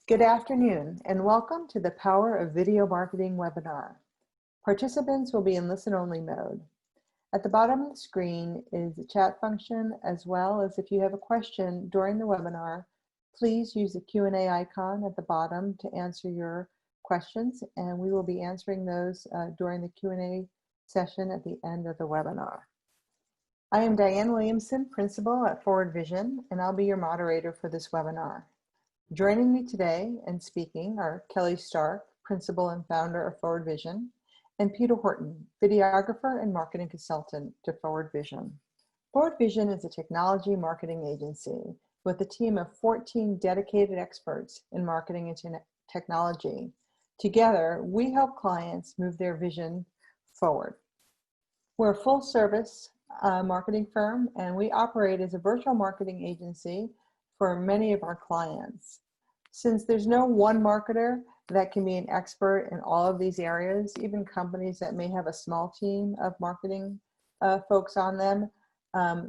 Good afternoon and welcome to the Power of Video Marketing webinar. Participants will be in listen-only mode. At the bottom of the screen is the chat function, as well as if you have a question during the webinar, please use the Q&A icon at the bottom to answer your questions, and we will be answering those during the Q&A session at the end of the webinar. I am Dyanne Williamson, Principal at Forward Vision, and I'll be your moderator for this webinar. Joining me today and speaking are Kelly Stark, Principal and Founder of Forward Vision, and Peter Horton, Videographer and Marketing Consultant to Forward Vision. Forward Vision is a technology marketing agency with a team of 14 dedicated experts in marketing and technology. Together, we help clients move their vision forward. We're a full-service marketing firm, and we operate as a virtual marketing agency for many of our clients. Since there's no one marketer that can be an expert in all of these areas, even companies that may have a small team of marketing folks on them,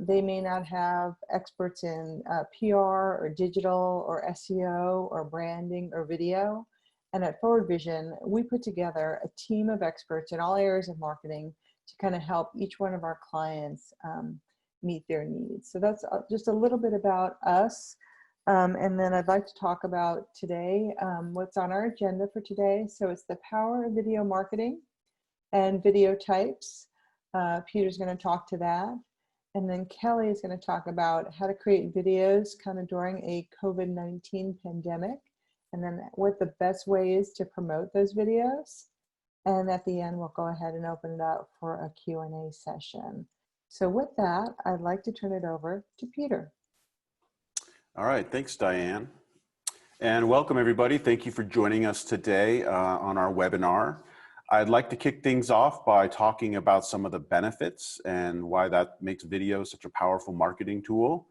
they may not have experts in PR or digital or SEO or branding or video. And at Forward Vision, we put together a team of experts in all areas of marketing to kind of help each one of our clients meet their needs. So that's just a little bit about us. And then I'd like to talk about today, what's on our agenda for today. So it's the power of video marketing and video types. Peter's going to talk to that. And then Kelly is going to talk about how to create videos kind of during a COVID-19 pandemic, and then what the best way is to promote those videos. And at the end, we'll go ahead and open it up for a Q&A session. So with that, I'd like to turn it over to Peter. All right, thanks, Dyanne. And welcome, everybody. Thank you for joining us today on our webinar. I'd like to kick things off by talking about some of the benefits and why that makes video such a powerful marketing tool.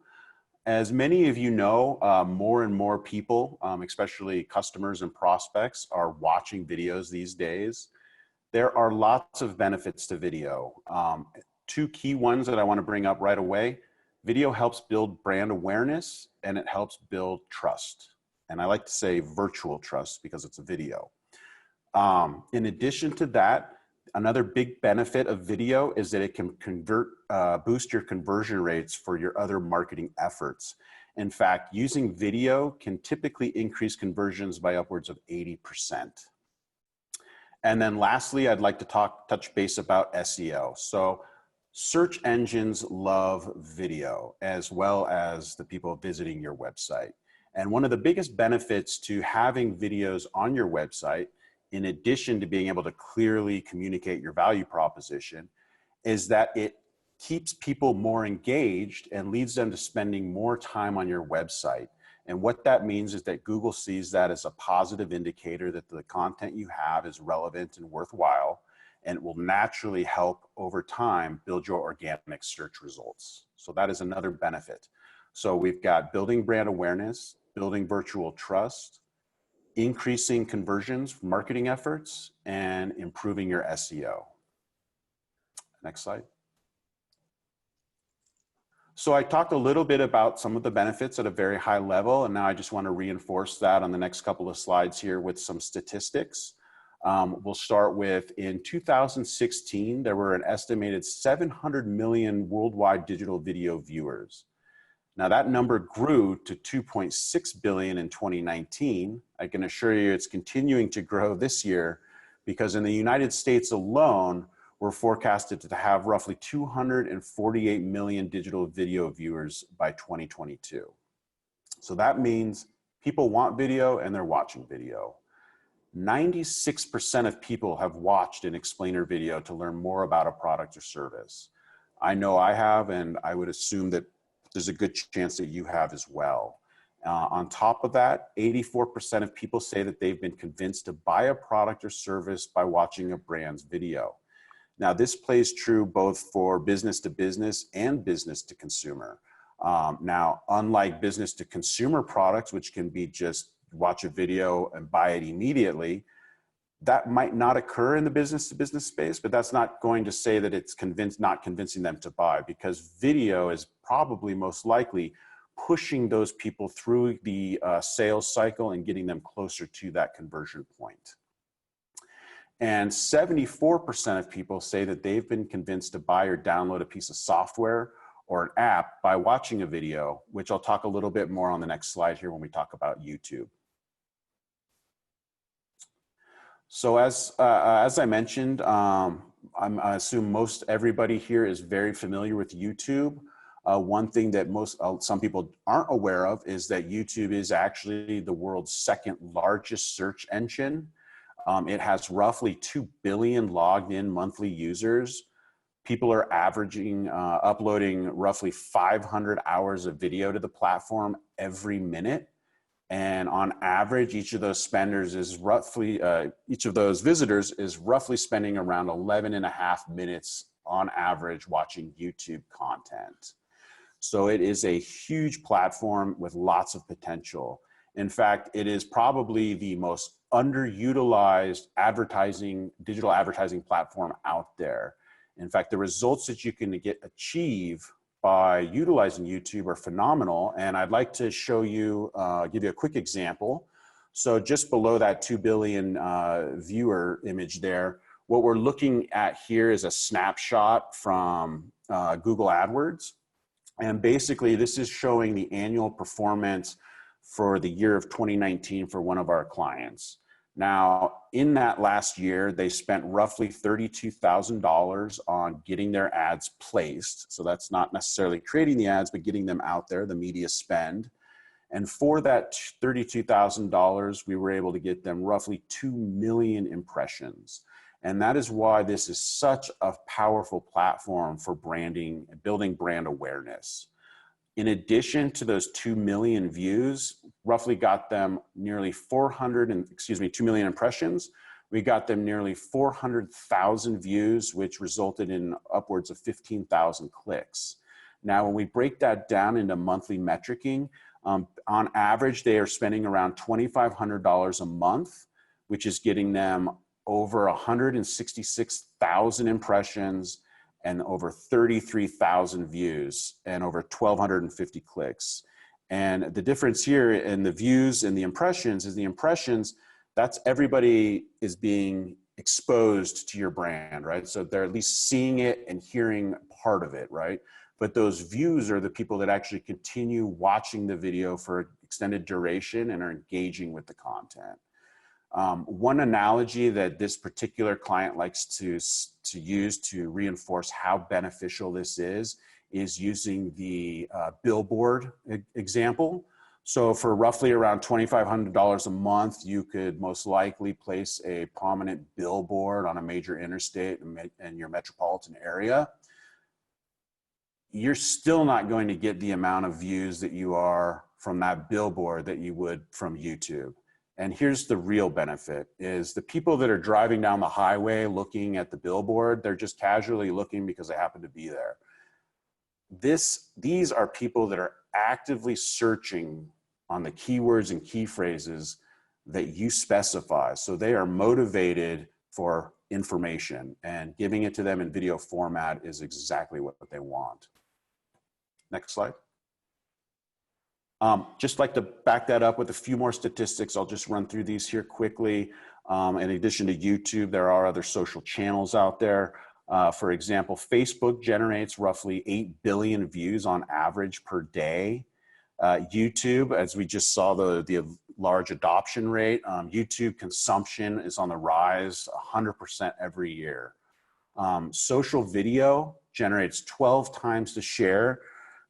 As many of you know, more and more people, especially customers and prospects, are watching videos these days. There are lots of benefits to video. Two key ones that I want to bring up right away. Video helps build brand awareness and it helps build trust. And I like to say virtual trust because it's a video. In addition to that, another big benefit of video is that it can boost your conversion rates for your other marketing efforts. In fact, using video can typically increase conversions by upwards of 80%. And then lastly, I'd like to touch base about SEO. So search engines love video as well as the people visiting your website. And one of the biggest benefits to having videos on your website, in addition to being able to clearly communicate your value proposition, is that it keeps people more engaged and leads them to spending more time on your website. And what that means is that Google sees that as a positive indicator that the content you have is relevant and worthwhile, and it will naturally help over time build your organic search results. So that is another benefit. So we've got building brand awareness, building virtual trust, increasing conversions, marketing efforts, and improving your SEO. Next slide. So I talked a little bit about some of the benefits at a very high level, and now I just want to reinforce that on the next couple of slides here with some statistics. We'll start with, in 2016, there were an estimated 700 million worldwide digital video viewers. Now that number grew to 2.6 billion in 2019. I can assure you it's continuing to grow this year because in the United States alone, we're forecasted to have roughly 248 million digital video viewers by 2022. So that means people want video and they're watching video. 96% of people have watched an explainer video to learn more about a product or service. I know I have, and I would assume that there's a good chance that you have as well. On top of that, 84% of people say that they've been convinced to buy a product or service by watching a brand's video. Now, this plays true both for business to business and business to consumer. Now, unlike business to consumer products, which can be just watch a video and buy it immediately, that might not occur in the business to business space, but that's not going to say that it's not convincing them to buy, because video is probably most likely pushing those people through the sales cycle and getting them closer to that conversion point. And 74% of people say that they've been convinced to buy or download a piece of software or an app by watching a video, which I'll talk a little bit more on the next slide here when we talk about YouTube. So as I mentioned, I assume most everybody here is very familiar with YouTube. One thing that some people aren't aware of is that YouTube is actually the world's second largest search engine. It has roughly 2 billion logged in monthly users. People are averaging, uploading roughly 500 hours of video to the platform every minute. And on average, each of those spenders is roughly, each of those visitors is roughly spending around 11.5 minutes on average watching YouTube content. So it is a huge platform with lots of potential. In fact, it is probably the most underutilized digital advertising platform out there. In fact, the results that you can achieve by utilizing YouTube are phenomenal. And I'd like to show you, give you a quick example. So just below that 2 billion viewer image there, what we're looking at here is a snapshot from Google AdWords. And basically this is showing the annual performance for the year of 2019 for one of our clients. Now, in that last year, they spent roughly $32,000 on getting their ads placed. So that's not necessarily creating the ads, but getting them out there, the media spend. And for that $32,000, we were able to get them roughly 2 million impressions. And that is why this is such a powerful platform for branding and building brand awareness. In addition to those 2 million views, roughly got them nearly 2 million impressions. We got them nearly 400,000 views, which resulted in upwards of 15,000 clicks. Now, when we break that down into monthly metricing, on average, they are spending around $2,500 a month, which is getting them over 166,000 impressions and over 33,000 views and over 1,250 clicks. And the difference here in the views and the impressions is that's everybody is being exposed to your brand, right? So they're at least seeing it and hearing part of it, right? But those views are the people that actually continue watching the video for extended duration and are engaging with the content. One analogy that this particular client likes to use to reinforce how beneficial this is using the billboard example. So for roughly around $2,500 a month, you could most likely place a prominent billboard on a major interstate in your metropolitan area. You're still not going to get the amount of views that you are from that billboard that you would from YouTube. And here's the real benefit is the people that are driving down the highway looking at the billboard, they're just casually looking because they happen to be there. These are people that are actively searching on the keywords and key phrases that you specify. So they are motivated for information, and giving it to them in video format is exactly what they want. Next slide. Just like to back that up with a few more statistics. I'll just run through these here quickly. In addition to YouTube, there are other social channels out there. For example, Facebook generates roughly 8 billion views on average per day. YouTube, as we just saw the large adoption rate, YouTube consumption is on the rise 100% every year. Social video generates 12 times the share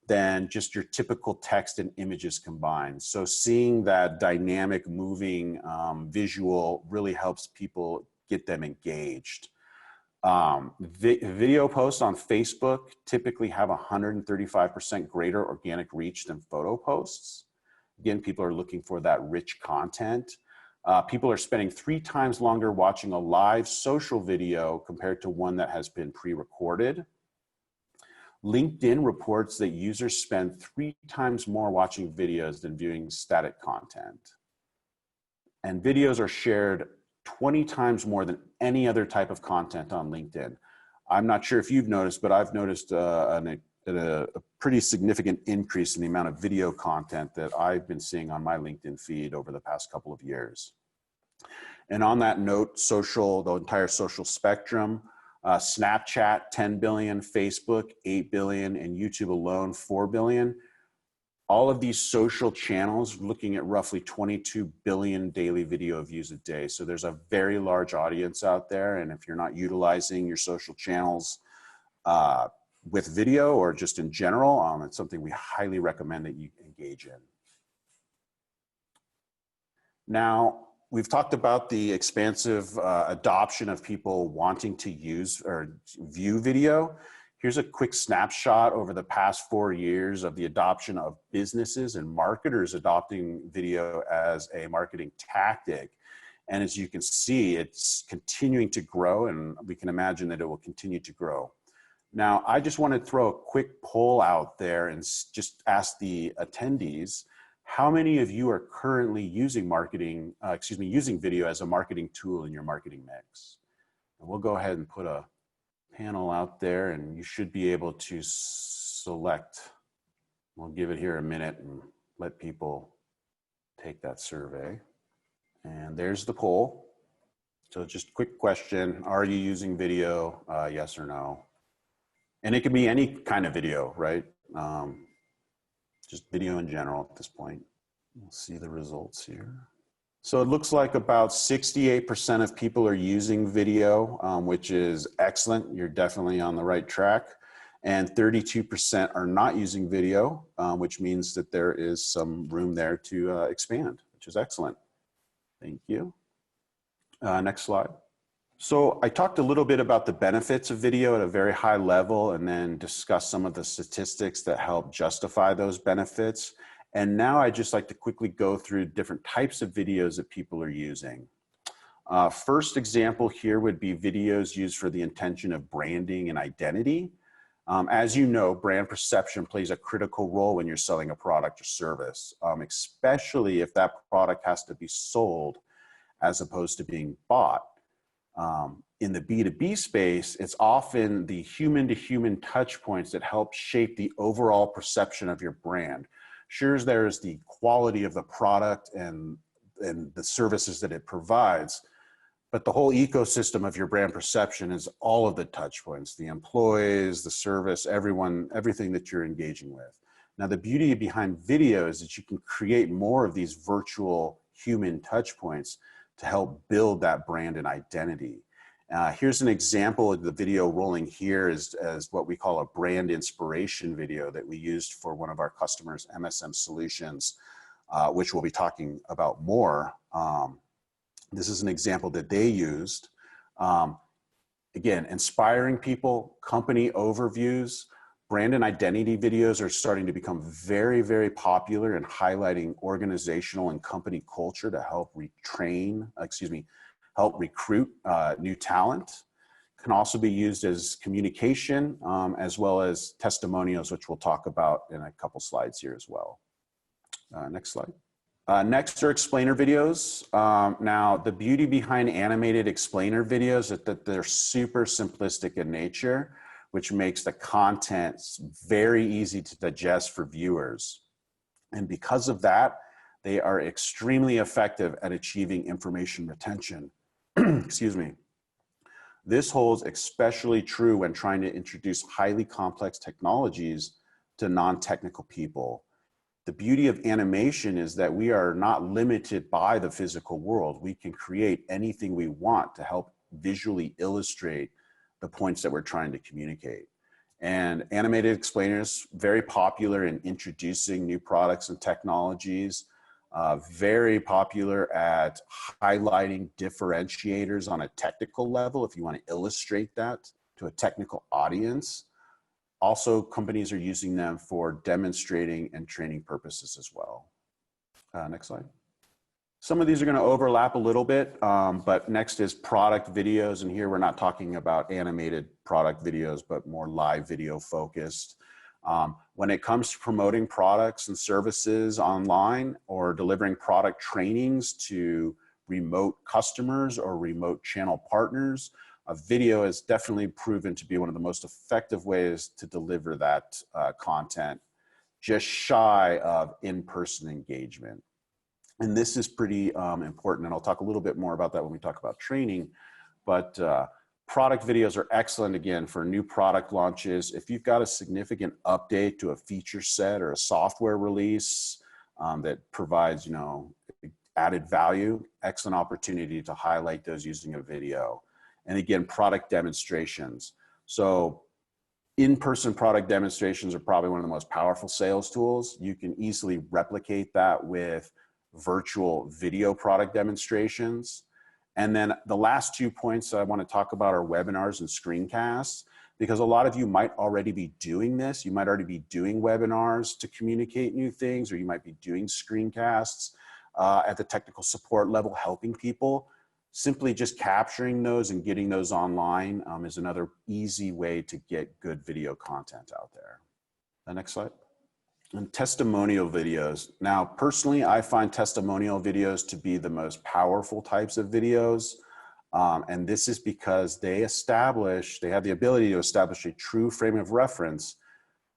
than just your typical text and images combined. So seeing that dynamic moving visual really helps people get them engaged. Video posts on Facebook typically have 135% greater organic reach than photo posts. Again, people are looking for that rich content. People are spending 3 times longer watching a live social video compared to one that has been pre-recorded. LinkedIn reports that users spend 3 times more watching videos than viewing static content. And videos are shared 20 times more than any other type of content on LinkedIn. I'm not sure if you've noticed, but I've noticed an a pretty significant increase in the amount of video content that I've been seeing on my LinkedIn feed over the past couple of years. And on that note, the entire social spectrum, Snapchat, 10 billion, Facebook, 8 billion, and YouTube alone, 4 billion. All of these social channels looking at roughly 22 billion daily video views a day. So there's a very large audience out there. And if you're not utilizing your social channels with video or just in general, it's something we highly recommend that you engage in. Now, we've talked about the expansive adoption of people wanting to use or view video. Here's a quick snapshot over the past 4 years of the adoption of businesses and marketers adopting video as a marketing tactic. And as you can see, it's continuing to grow, and we can imagine that it will continue to grow. Now, I just want to throw a quick poll out there and just ask the attendees, how many of you are currently using using video as a marketing tool in your marketing mix? And we'll go ahead and put a panel out there, and you should be able to select. We'll give it here a minute and let people take that survey. And there's the poll. So just quick question, are you using video? Yes or no? And it could be any kind of video, right? Just video in general at this point. We'll see the results here. So it looks like about 68% of people are using video, which is excellent. You're definitely on the right track. And 32% are not using video, which means that there is some room there to expand, which is excellent. Thank you. Next slide. So I talked a little bit about the benefits of video at a very high level and then discussed some of the statistics that help justify those benefits. And now I'd just like to quickly go through different types of videos that people are using. First example here would be videos used for the intention of branding and identity. As you know, brand perception plays a critical role when you're selling a product or service, especially if that product has to be sold as opposed to being bought. In the B2B space, it's often the human-to-human touch points that help shape the overall perception of your brand. Sure, there is the quality of the product and the services that it provides, but the whole ecosystem of your brand perception is all of the touch points, the employees, the service, everything that you're engaging with. Now, the beauty behind video is that you can create more of these virtual human touch points to help build that brand and identity. Here's an example of the video rolling here as what we call a brand inspiration video that we used for one of our customers, MSM Solutions, which we'll be talking about more. This is an example that they used. Again, inspiring people, company overviews, brand and identity videos are starting to become very, very popular in highlighting organizational and company culture to help help recruit new talent. Can also be used as communication as well as testimonials, which we'll talk about in a couple slides here as well. Next slide. Next are explainer videos. Now, the beauty behind animated explainer videos is that they're super simplistic in nature, which makes the content very easy to digest for viewers. And because of that, they are extremely effective at achieving information retention. Excuse me. This holds especially true when trying to introduce highly complex technologies to non-technical people. The beauty of animation is that we are not limited by the physical world. We can create anything we want to help visually illustrate the points that we're trying to communicate. And animated explainers, very popular in introducing new products and technologies, very popular at highlighting differentiators on a technical level if you want to illustrate that to a technical audience. Also, companies are using them for demonstrating and training purposes as well. Next slide. Some of these are going to overlap a little bit, but next is product videos. And here we're not talking about animated product videos, but more live video focused. When it comes to promoting products and services online or delivering product trainings to remote customers or remote channel partners, a video is definitely proven to be one of the most effective ways to deliver that content, just shy of in-person engagement. And this is pretty important, and I'll talk a little bit more about that when we talk about training, but product videos are excellent, again, for new product launches. If you've got a significant update to a feature set or a software release that provides, added value, excellent opportunity to highlight those using a video. And again, product demonstrations. So in-person product demonstrations are probably one of the most powerful sales tools. You can easily replicate that with virtual video product demonstrations. And then the last 2 points I want to talk about are webinars and screencasts, because a lot of you might already be doing this. You might already be doing webinars to communicate new things, or you might be doing screencasts at the technical support level, helping people. Simply just capturing those and getting those online is another easy way to get good video content out there. The next slide. And testimonial videos. Now, personally, I find testimonial videos to be the most powerful types of videos. And this is because they have the ability to establish a true frame of reference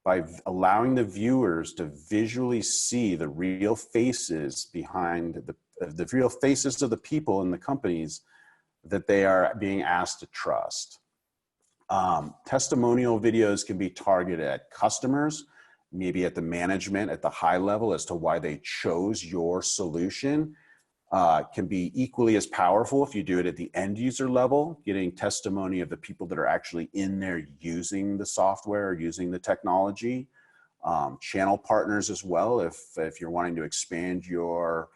by allowing the viewers to visually see the real faces behind the real faces of the people in the companies that they are being asked to trust. Testimonial videos can be targeted at customers, maybe at the management at the high level as to why they chose your solution. Can be equally as powerful if you do it at the end user level, getting testimony of the people that are actually in there using the software or using the technology. Channel partners as well, if you're wanting to expand your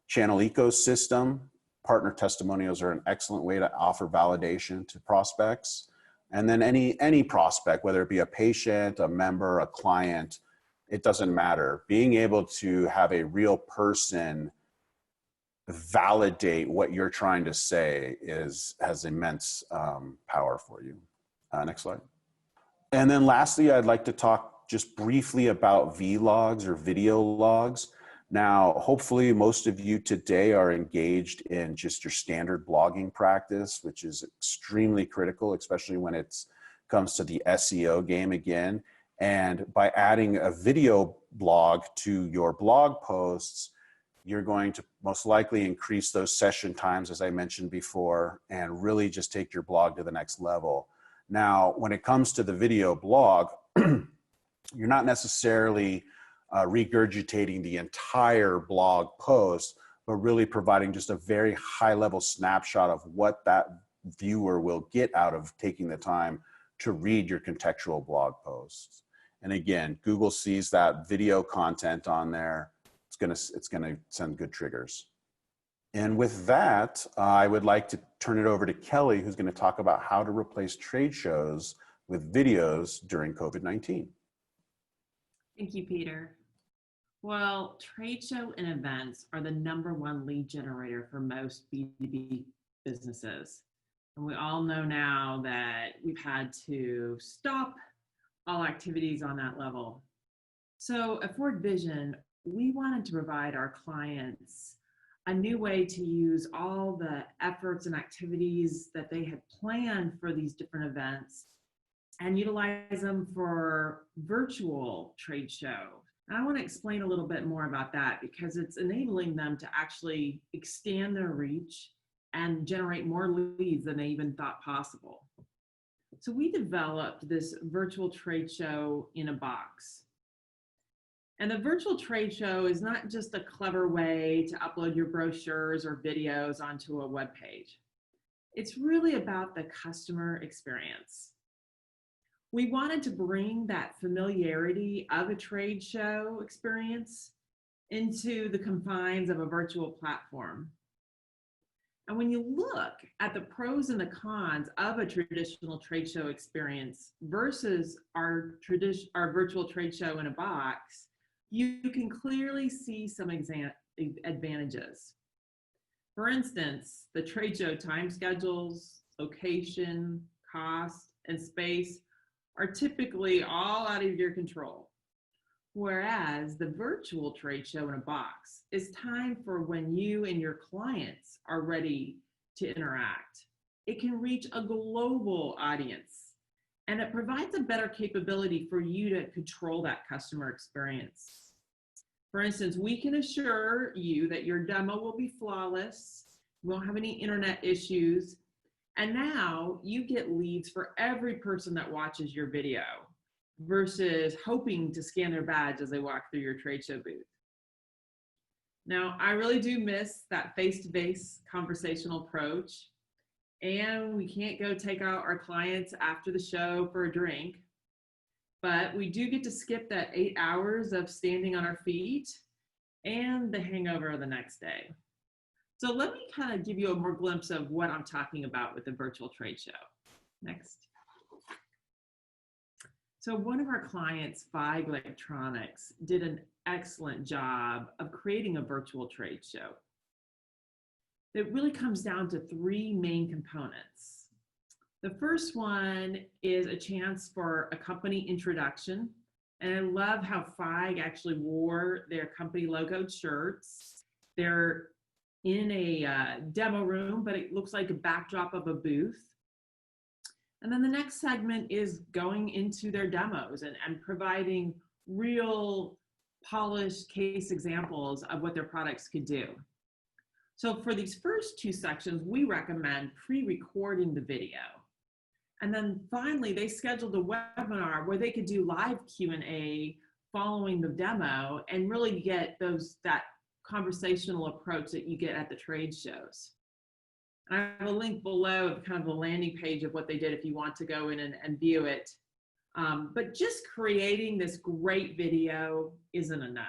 channel ecosystem, partner testimonials are an excellent way to offer validation to prospects. And then any prospect, whether it be a patient, a member, a client, it doesn't matter. Being able to have a real person validate what you're trying to say has immense power for you. Next slide. And then lastly, I'd like to talk just briefly about vlogs or video logs. Now, hopefully most of you today are engaged in just your standard blogging practice, which is extremely critical, especially when it comes to the SEO game again. And by adding a video blog to your blog posts, you're going to most likely increase those session times, as I mentioned before, and really just take your blog to the next level. Now, when it comes to the video blog, you're not necessarily regurgitating the entire blog post, but really providing just a very high level snapshot of what that viewer will get out of taking the time to read your contextual blog posts. And again, Google sees that video content on there, it's gonna send good triggers. And with that, I would like to turn it over to Kelly, who's gonna talk about how to replace trade shows with videos during COVID-19. Thank you, Peter. Well, trade show and events are the #1 lead generator for most B2B businesses. And we all know now that we've had to stop all activities on that level. So at Ford Vision, we wanted to provide our clients a new way to use all the efforts and activities that they had planned for these different events and utilize them for virtual trade show. And I want to explain a little bit more about that because it's enabling them to actually extend their reach and generate more leads than they even thought possible. So we developed this virtual trade show in a box. And the virtual trade show is not just a clever way to upload your brochures or videos onto a web page. It's really about the customer experience. We wanted to bring that familiarity of a trade show experience into the confines of a virtual platform. And when you look at the pros and the cons of a traditional trade show experience versus our virtual trade show in a box, you can clearly see some advantages. For instance, the trade show time schedules, location, cost, and space are typically all out of your control. Whereas the virtual trade show in a box is time for when you and your clients are ready to interact. it can reach a global audience, and it provides a better capability for you to control that customer experience. For instance, we can assure you that your demo will be flawless, you won't have any internet issues, and now you get leads for every person that watches your video versus hoping to scan their badge as they walk through your trade show booth. Now, I really do miss that face-to-face conversational approach, and we can't go take out our clients after the show for a drink, but we do get to skip that 8 hours of standing on our feet and the hangover of the next day. So let me kind of give you a more glimpse of what I'm talking about with the virtual trade show. Next. So one of our clients, Five Electronics, did an excellent job of creating a virtual trade show. It really comes down to three main components. The first one is a chance for a company introduction. And I love how FIG actually wore their company logoed shirts. They're in a demo room, but it looks like a backdrop of a booth. And then the next segment is going into their demos and providing real polished case examples of what their products could do. So for these first two sections, we recommend pre-recording the video. And then finally, they scheduled a webinar where they could do live Q&A following the demo and really get that conversational approach that you get at the trade shows. I have a link below of kind of a landing page of what they did if you want to go in and view it. But just creating this great video isn't enough.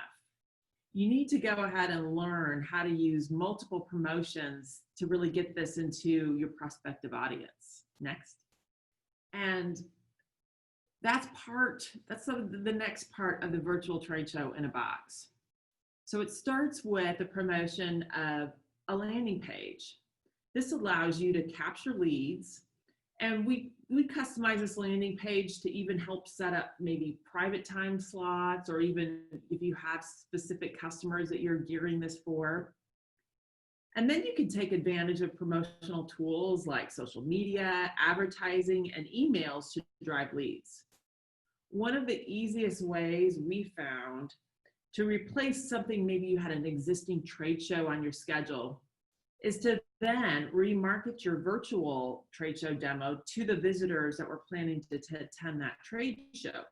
You need to go ahead and learn how to use multiple promotions to really get this into your prospective audience. Next. And that's the next part of the virtual trade show in a box. So it starts with the promotion of a landing page. This allows you to capture leads, and we customize this landing page to even help set up maybe private time slots, or even if you have specific customers that you're gearing this for. And then you can take advantage of promotional tools like social media, advertising, and emails to drive leads. One of the easiest ways we found to replace something, maybe you had an existing trade show on your schedule, is to then remarket your virtual trade show demo to the visitors that were planning to attend that trade show.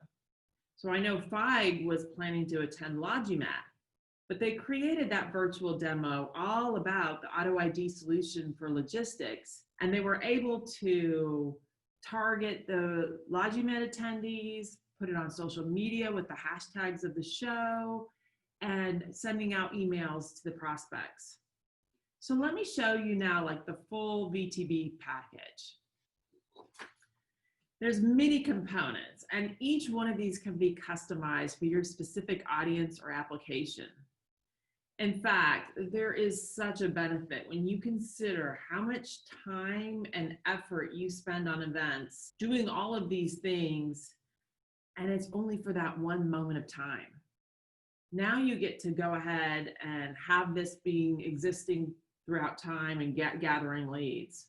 So I know FIG was planning to attend Logimat, but they created that virtual demo all about the auto ID solution for logistics, and they were able to target the Logimat attendees, put it on social media with the hashtags of the show, and sending out emails to the prospects. So let me show you now like the full VTB package. There's many components, and each one of these can be customized for your specific audience or application. In fact, there is such a benefit when you consider how much time and effort you spend on events doing all of these things, and it's only for that one moment of time. Now you get to go ahead and have this being existing throughout time and gathering leads.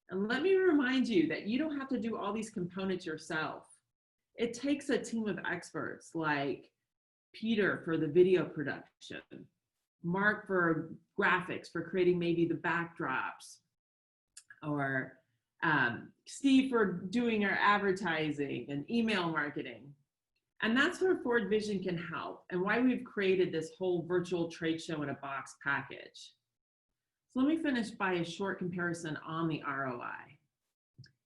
And let me remind you that you don't have to do all these components yourself. It takes a team of experts like Peter for the video production, Mark for graphics, for creating maybe the backdrops, or Steve for doing our advertising and email marketing. And that's where Forward Vision can help, and why we've created this whole virtual trade show in a box package. So let me finish by a short comparison on the ROI.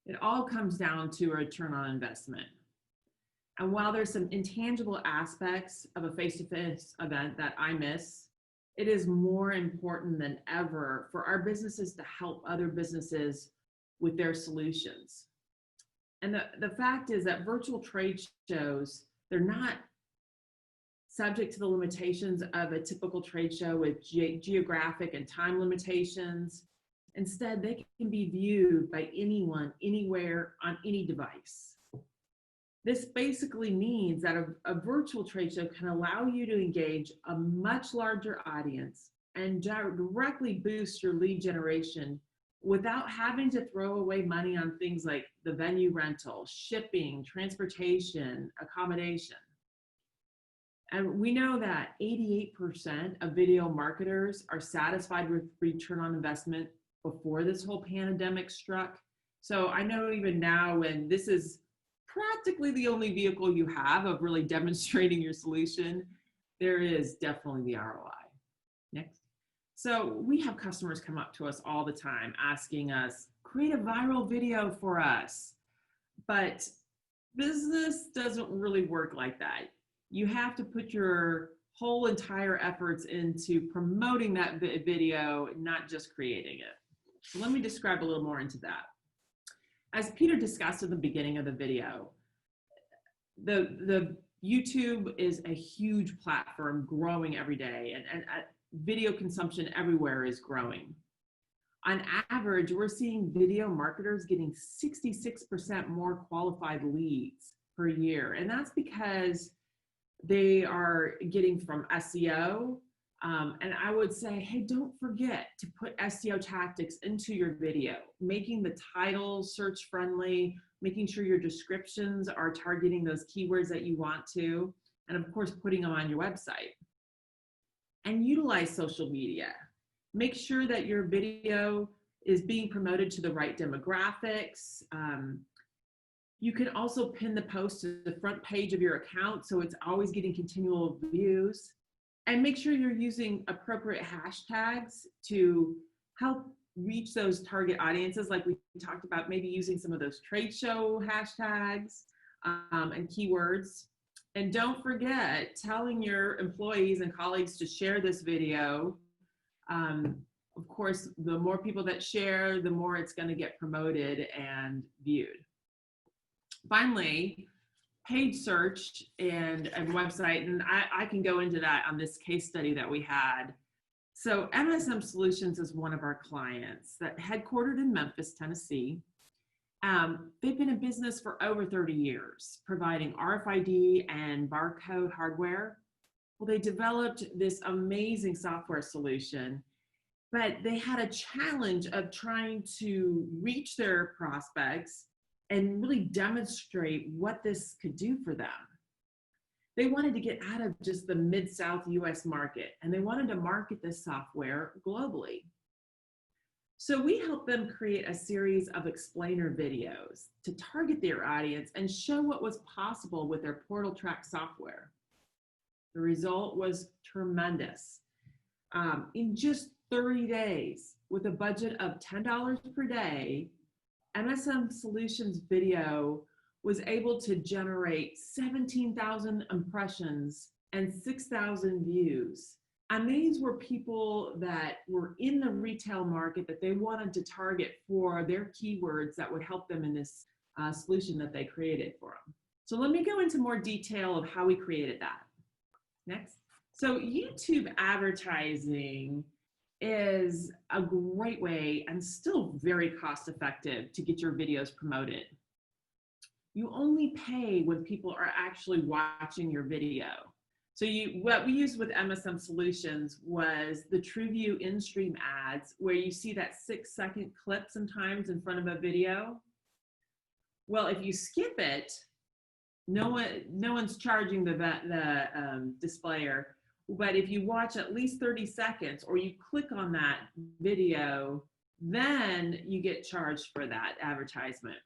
It all comes down to a return on investment. And while there's some intangible aspects of a face-to-face event that I miss, it is more important than ever for our businesses to help other businesses with their solutions. And the fact is that virtual trade shows, they're not subject to the limitations of a typical trade show with geographic and time limitations. Instead, they can be viewed by anyone, anywhere, on any device. This basically means that a virtual trade show can allow you to engage a much larger audience and directly boost your lead generation without having to throw away money on things like the venue rental, shipping, transportation, accommodation. And we know that 88% of video marketers are satisfied with return on investment before this whole pandemic struck. So I know even now, when this is practically the only vehicle you have of really demonstrating your solution, there is definitely the ROI. Next. So we have customers come up to us all the time asking us, create a viral video for us. But business doesn't really work like that. You have to put your whole entire efforts into promoting that video, not just creating it. So let me describe a little more into that. As Peter discussed at the beginning of the video, the YouTube is a huge platform growing every day, and video consumption everywhere is growing. On average, we're seeing video marketers getting 66% more qualified leads per year. And that's because they are getting from SEO. And I would say, hey, don't forget to put SEO tactics into your video, making the title search friendly, making sure your descriptions are targeting those keywords that you want to, and of course, putting them on your website. And utilize social media. Make sure that your video is being promoted to the right demographics. You can also pin the post to the front page of your account so it's always getting continual views. And make sure you're using appropriate hashtags to help reach those target audiences, like we talked about, maybe using some of those trade show hashtags and keywords. And don't forget telling your employees and colleagues to share this video. Of course, the more people that share, the more it's going to get promoted and viewed. Finally, page search and a website, and I can go into that on this case study that we had. So MSM Solutions is one of our clients that headquartered in Memphis, Tennessee. They've been in business for over 30 years, providing RFID and barcode hardware. Well, they developed this amazing software solution, but they had a challenge of trying to reach their prospects and really demonstrate what this could do for them. They wanted to get out of just the Mid-South US market, and they wanted to market this software globally. So we helped them create a series of explainer videos to target their audience and show what was possible with their Portal Track software. The result was tremendous. In just 30 days, with a budget of $10 per day, MSM Solutions video was able to generate 17,000 impressions and 6,000 views. And these were people that were in the retail market that they wanted to target for their keywords that would help them in this solution that they created for them. So let me go into more detail of how we created that. Next. So YouTube advertising is a great way and still very cost effective to get your videos promoted. You only pay when people are actually watching your video. So what we used with MSM Solutions was the TrueView in-stream ads, where you see that 6-second clip sometimes in front of a video. Well, if you skip it, no one's charging the displayer. But if you watch at least 30 seconds or you click on that video, then you get charged for that advertisement.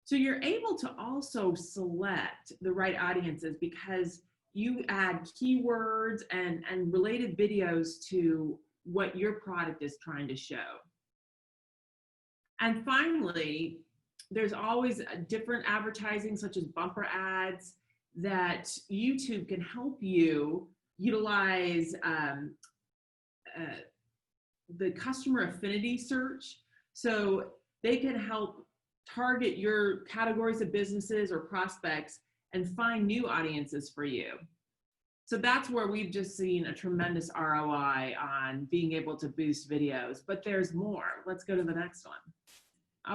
So you're able to also select the right audiences because you add keywords and related videos to what your product is trying to show. And finally, there's always different advertising such as bumper ads that YouTube can help you utilize the customer affinity search. So they can help target your categories of businesses or prospects and find new audiences for you. So that's where we've just seen a tremendous ROI on being able to boost videos, but there's more. Let's go to the next one.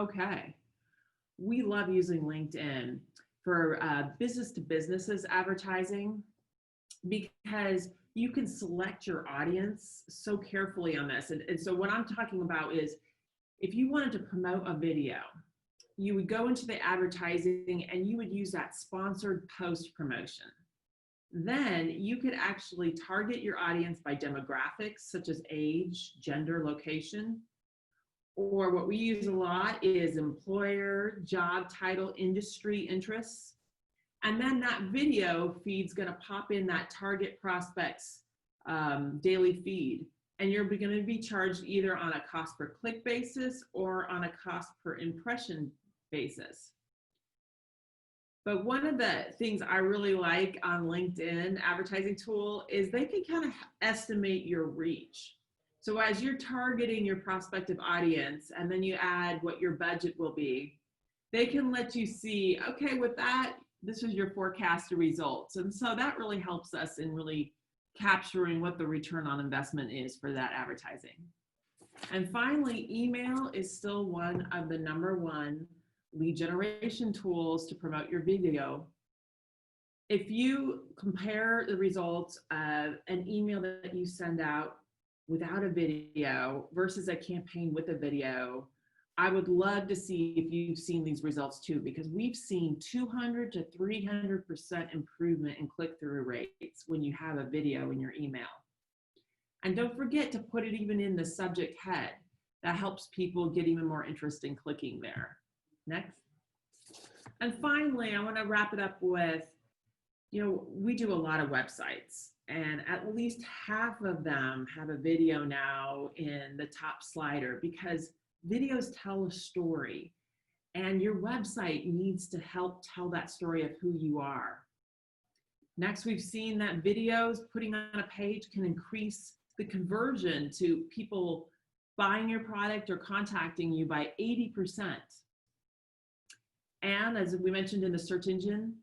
Okay. We love using LinkedIn for business to businesses advertising because you can select your audience so carefully on this. And so what I'm talking about is if you wanted to promote a video, you would go into the advertising and you would use that sponsored post promotion. Then you could actually target your audience by demographics such as age, gender, location, or what we use a lot is employer, job title, industry interests. And then that video feed's going to pop in that target prospect's daily feed. And you're going to be charged either on a cost per click basis or on a cost per impression basis. But one of the things I really like on LinkedIn advertising tool is they can kind of estimate your reach. So as you're targeting your prospective audience and then you add what your budget will be, they can let you see, okay, with that, this is your forecasted results. And so that really helps us in really capturing what the return on investment is for that advertising. And finally, email is still one of the #1 lead generation tools to promote your video. If you compare the results of an email that you send out without a video versus a campaign with a video, I would love to see if you've seen these results too, because we've seen 200 to 300% improvement in click-through rates when you have a video in your email. And don't forget to put it even in the subject head. That helps people get even more interest in clicking there. Next. And finally, I want to wrap it up with, we do a lot of websites, and at least half of them have a video now in the top slider because videos tell a story, and your website needs to help tell that story of who you are. Next, we've seen that videos putting on a page can increase the conversion to people buying your product or contacting you by 80%. And as we mentioned in the search engine,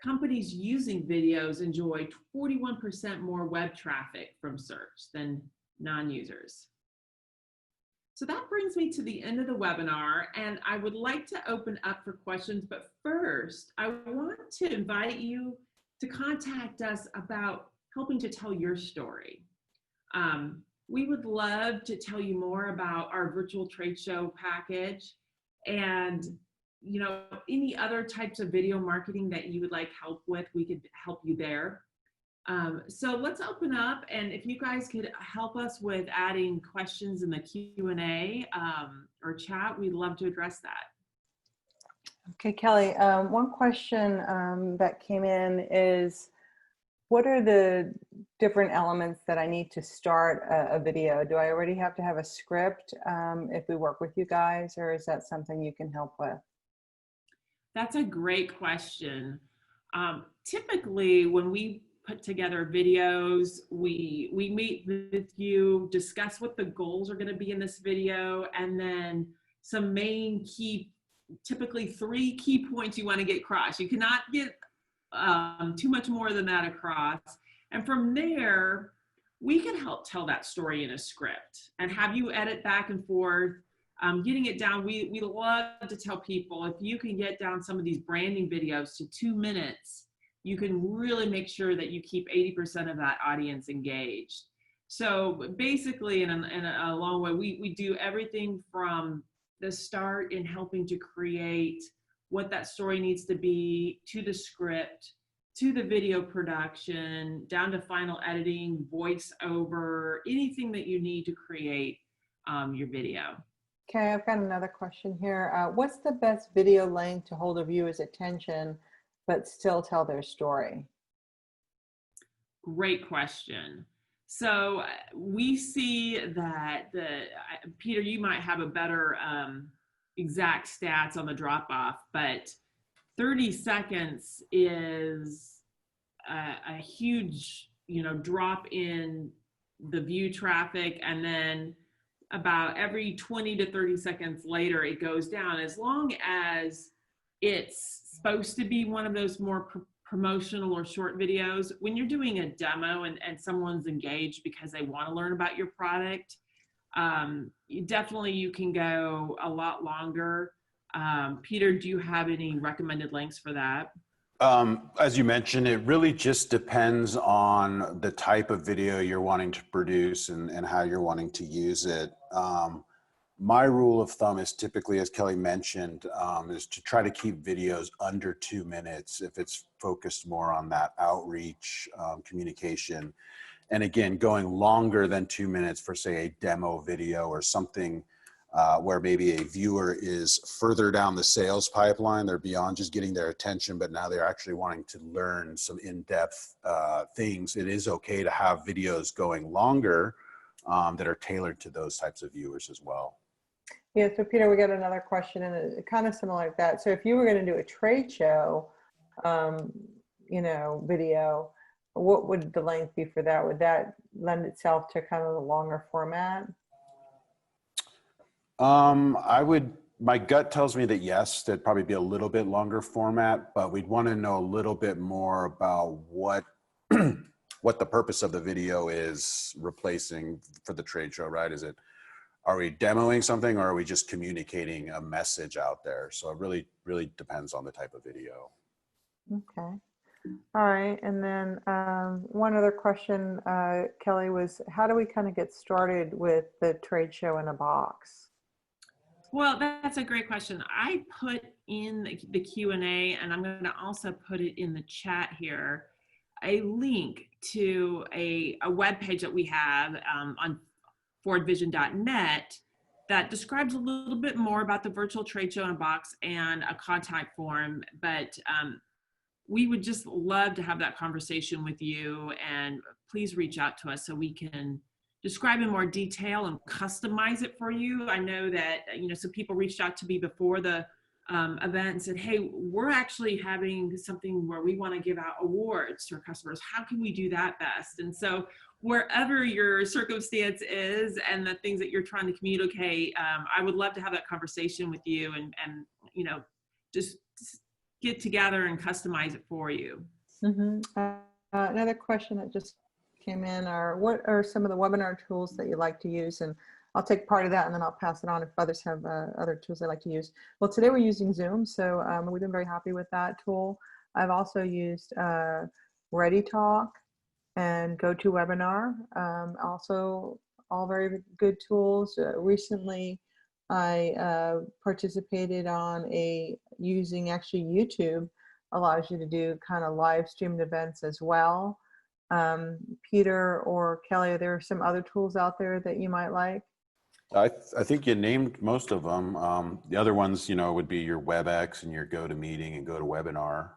companies using videos enjoy 41% more web traffic from search than non-users. So that brings me to the end of the webinar, and I would like to open up for questions, but first I want to invite you to contact us about helping to tell your story. We would love to tell you more about our virtual trade show package and any other types of video marketing that you would like help with, we could help you there. So let's open up, and if you guys could help us with adding questions in the Q&A or chat, we'd love to address that. Okay, Kelly, one question that came in is, what are the different elements that I need to start a video? Do I already have to have a script if we work with you guys, or is that something you can help with? That's a great question. Typically, when we put together videos, we meet with you, discuss what the goals are going to be in this video, and then some main key, typically 3 key points you want to get across. You cannot get too much more than that across. And from there, we can help tell that story in a script and have you edit back and forth. Getting it down, we love to tell people, if you can get down some of these branding videos to 2 minutes, you can really make sure that you keep 80% of that audience engaged. So basically, in a long way, we do everything from the start in helping to create what that story needs to be, to the script, to the video production, down to final editing, voiceover, anything that you need to create your video. Okay, I've got another question here. What's the best video length to hold a viewer's attention but still tell their story? Great question. So we see that Peter, you might have a better exact stats on the drop off, but 30 seconds is a huge, drop in the view traffic, and then about every 20 to 30 seconds later, it goes down, as long as it's supposed to be one of those more promotional or short videos. When you're doing a demo and someone's engaged because they want to learn about your product, you can go a lot longer. Peter, do you have any recommended lengths for that? As you mentioned, it really just depends on the type of video you're wanting to produce and how you're wanting to use it. My rule of thumb is typically, as Kelly mentioned, is to try to keep videos under 2 minutes if it's focused more on that outreach communication. And again, going longer than 2 minutes for, say, a demo video or something where maybe a viewer is further down the sales pipeline. They're beyond just getting their attention, but now they're actually wanting to learn some in-depth things. It is okay to have videos going longer that are tailored to those types of viewers as well. Yeah, so Peter, we got another question, and it's kind of similar like that. So if you were going to do a trade show, you know, video, what would the length be for that? Would that lend itself to kind of a longer format? My gut tells me that yes, that'd probably be a little bit longer format, but we'd want to know a little bit more about what what the purpose of the video is replacing for the trade show, right? Are we demoing something, or are we just communicating a message out there? So it really depends on the type of video. Okay. All right. And then one other question, Kelly, was how do we kind of get started with the trade show in a box? Well, that's a great question. I put in the Q&A, and I'm going to also put it in the chat here, a link to a web page that we have on forwardvision.net that describes a little bit more about the virtual trade show in a box and a contact form. But we would just love to have that conversation with you, and please reach out to us so we can describe in more detail and customize it for you. I know that, you know, some people reached out to me before the event and said, hey, we're actually having something where we want to give out awards to our customers. How can we do that best? And so wherever your circumstance is and the things that you're trying to communicate, I would love to have that conversation with you and you know, just get together and customize it for you. Mm-hmm. Another question that just came in are, what are some of the webinar tools that you like to use? And I'll take part of that and then I'll pass it on if others have other tools they like to use. Well, today we're using Zoom, so we've been very happy with that tool. I've also used ReadyTalk and GoToWebinar, also all very good tools. Recently, I participated on using actually YouTube allows you to do kind of live streamed events as well. Peter or Kelly, are there some other tools out there that you might like? I think you named most of them. The other ones, you know, would be your WebEx and your GoToMeeting and GoToWebinar,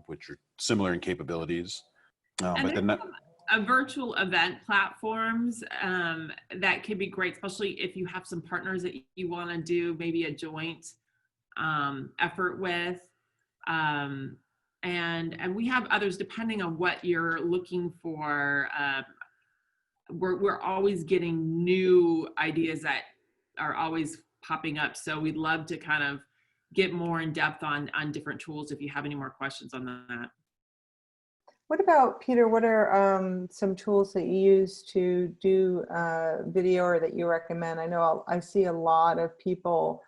which are similar in capabilities. And but a virtual event platforms that could be great, especially if you have some partners that you want to do maybe a joint effort with. And we have others depending on what you're looking for. We're always getting new ideas that are always popping up. So we'd love to kind of get more in depth on different tools if you have any more questions on that. What about, Peter, what are some tools that you use to do video or that you recommend? I know I see a lot of people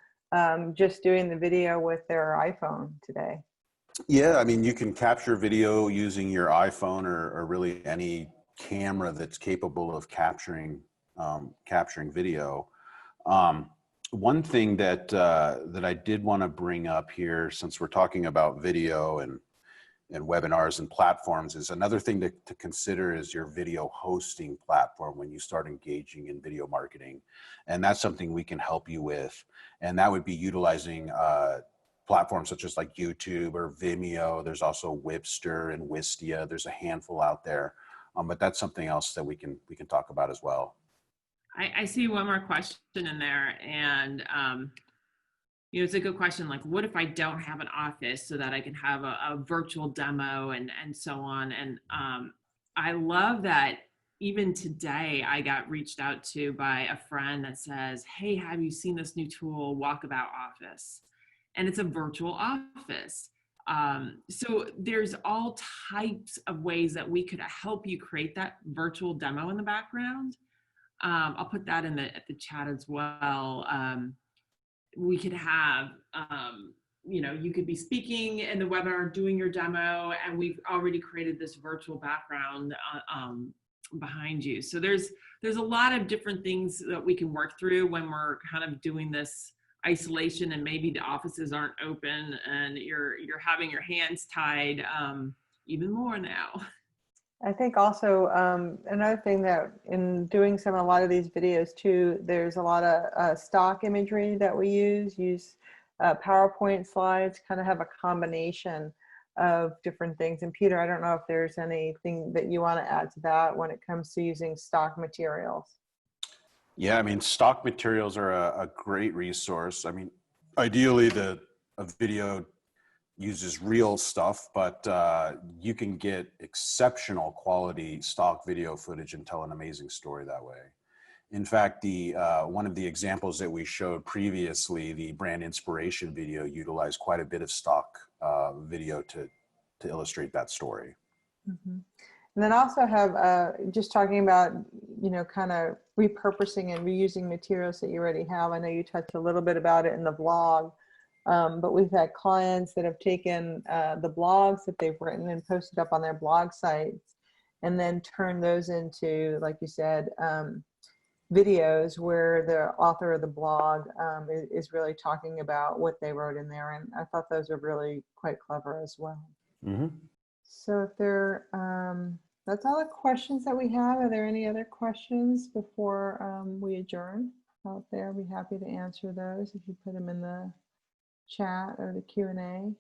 just doing the video with their iPhone today. Yeah, I mean, you can capture video using your iPhone or really any camera that's capable of capturing video. One thing that I did want to bring up here, since we're talking about video and webinars and platforms, is another thing to consider is your video hosting platform when you start engaging in video marketing. And that's something we can help you with. And that would be utilizing platforms such as like YouTube or Vimeo. There's also Wipster and Wistia. There's a handful out there. But that's something else that we can talk about as well. I see one more question in there, and you know, it's a good question. Like, what if I don't have an office so that I can have a virtual demo and so on? And I love that. Even today, I got reached out to by a friend that says, "Hey, have you seen this new tool, Walkabout Office?" And it's a virtual office. So there's all types of ways that we could help you create that virtual demo in the background. I'll put that in the chat as well. We could have, you know, you could be speaking in the webinar, doing your demo, and we've already created this virtual background behind you. So there's a lot of different things that we can work through when we're kind of doing this isolation, and maybe the offices aren't open and you're having your hands tied even more now. I think also another thing that in doing a lot of these videos too, there's a lot of stock imagery that we use PowerPoint slides, kind of have a combination of different things. And Peter, I don't know if there's anything that you want to add to that when it comes to using stock materials. Yeah, I mean, stock materials are a great resource. I mean, ideally a video uses real stuff, but you can get exceptional quality stock video footage and tell an amazing story that way. In fact, one of the examples that we showed previously, the brand inspiration video, utilized quite a bit of stock video to illustrate that story. Mm-hmm. And then also have just talking about, kind of repurposing and reusing materials that you already have. I know you touched a little bit about it in the blog, but we've had clients that have taken the blogs that they've written and posted up on their blog sites, and then turned those into, like you said, videos where the author of the blog is really talking about what they wrote in there. And I thought those are really quite clever as well. Mm-hmm. So if that's all the questions that we have. Are there any other questions before we adjourn out there? I'll be happy to answer those if you put them in the chat or the Q&A.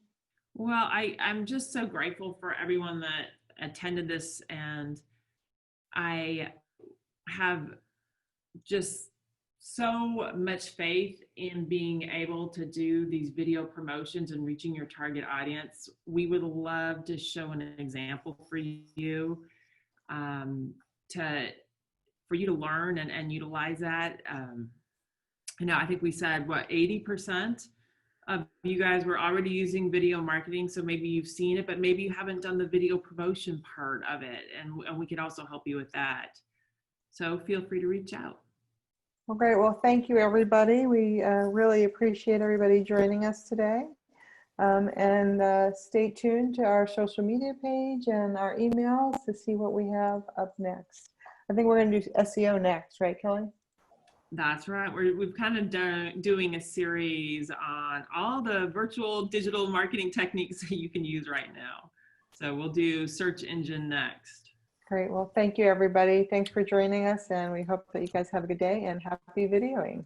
Well, I'm just so grateful for everyone that attended this, and I have just so much faith in being able to do these video promotions and reaching your target audience. We would love to show an example for you, for you to learn and utilize that. I think we said, 80% of you guys were already using video marketing, so maybe you've seen it, but maybe you haven't done the video promotion part of it, and we can also help you with that. So feel free to reach out. Well, great. Well, thank you, everybody. We really appreciate everybody joining us today. And stay tuned to our social media page and our emails to see what we have up next. I think we're going to do SEO next, right, Kelly? That's right. We've kind of doing a series on all the virtual digital marketing techniques that you can use right now. So we'll do search engine next. Great. Well, thank you, everybody. Thanks for joining us, and we hope that you guys have a good day and happy videoing.